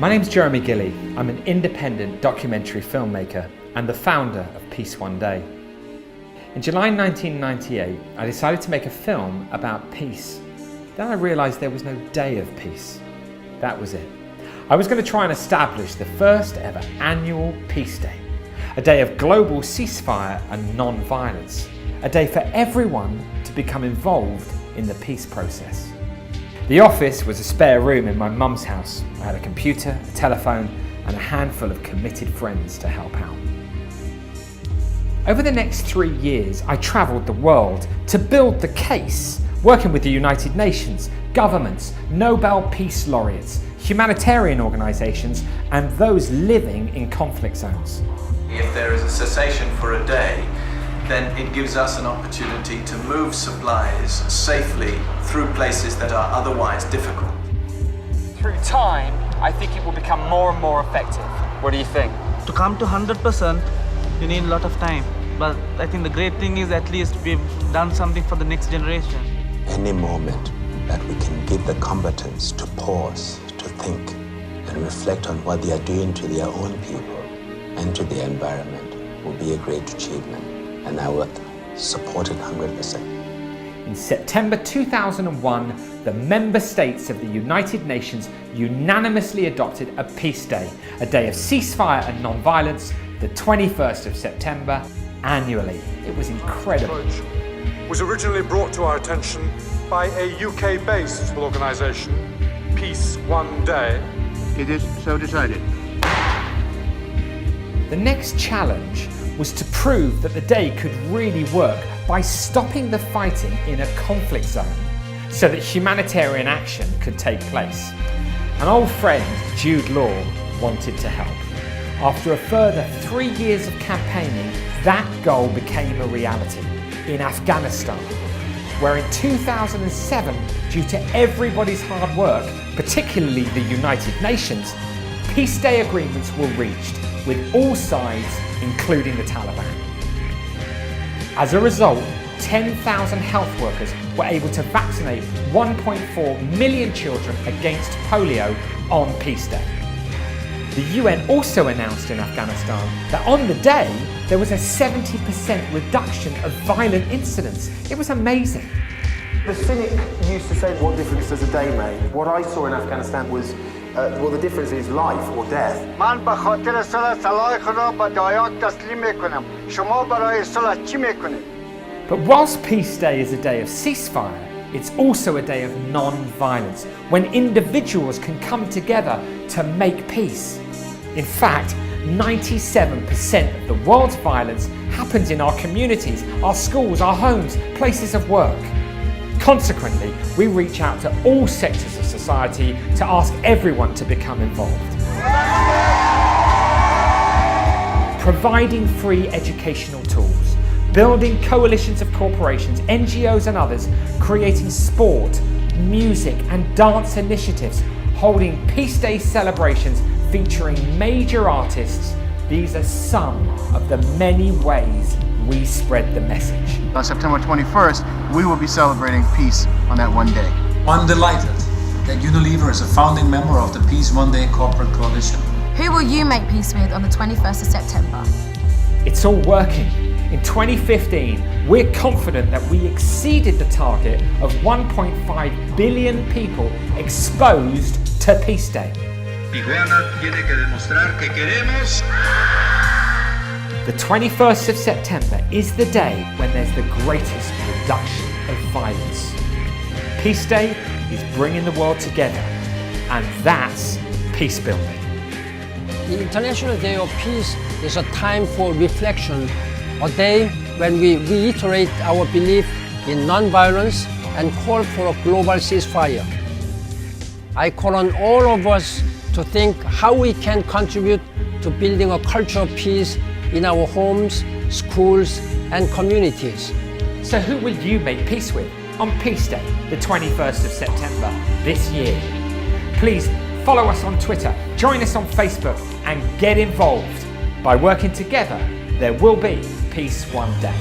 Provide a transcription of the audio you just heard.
My name's Jeremy Gilley. I'm an independent documentary filmmaker and the founder of Peace One Day. In July 1998, I decided to make a film about peace. Then I realised there was no day of peace. That was it. I was going to try and establish the first ever annual Peace Day, a day of global ceasefire and non-violence, a day for everyone to become involved in the peace process. The office was a spare room in my mum's house. I had a computer, a telephone, and a handful of committed friends to help out. Over the next 3 years, I travelled the world to build the case, working with the United Nations, governments, Nobel Peace Laureates, humanitarian organisations, and those living in conflict zones. If there is a cessation for a day, then it gives us an opportunity to move supplies safely through places that are otherwise difficult. Through time, I think it will become more and more effective. What do you think? To come to 100%, you need a lot of time. But I think the great thing is at least we've done something for the next generation. Any moment that we can give the combatants to pause, to think, and reflect on what they are doing to their own people and to the environment will be a great achievement. And I would support it 100%. In September 2001, the member states of the United Nations unanimously adopted a Peace Day, a day of ceasefire and non-violence, the 21st of September, annually. It was incredible. Was originally brought to our attention by a UK-based organisation, Peace One Day. It is so decided. The next challenge was to prove that the day could really work by stopping the fighting in a conflict zone so that humanitarian action could take place. An old friend, Jude Law, wanted to help. After a further 3 years of campaigning, that goal became a reality in Afghanistan, where in 2007, due to everybody's hard work, particularly the United Nations, Peace Day agreements were reached with all sides, including the Taliban. As a result, 10,000 health workers were able to vaccinate 1.4 million children against polio on Peace Day. The UN also announced in Afghanistan that on the day, there was a 70% reduction of violent incidents. It was amazing. The cynic used to say, what difference does a day make? What I saw in Afghanistan was, well, the difference is life or death. But whilst Peace Day is a day of ceasefire, it's also a day of non-violence, when individuals can come together to make peace. In fact, 97% of the world's violence happens in our communities, our schools, our homes, places of work. Consequently, we reach out to all sectors of society to ask everyone to become involved. Providing free educational tools, building coalitions of corporations, NGOs and others, creating sport, music and dance initiatives, holding Peace Day celebrations featuring major artists. These are some of the many ways we spread the message. On September 21st, we will be celebrating peace on that one day. I'm delighted that Unilever is a founding member of the Peace One Day Corporate Coalition. Who will you make peace with on the 21st of September? It's all working. In 2015, we're confident that we exceeded the target of 1.5 billion people exposed to Peace Day. Tijuana tiene que demostrar que queremos. The 21st of September is the day when there's the greatest reduction of violence. Peace Day is bringing the world together, and that's peace building. The International Day of Peace is a time for reflection, a day when we reiterate our belief in non-violence and call for a global ceasefire. I call on all of us to think how we can contribute to building a culture of peace in our homes, schools, and communities. So who will you make peace with on Peace Day, the 21st of September this year? Please follow us on Twitter, join us on Facebook, and get involved. By working together, there will be Peace One Day.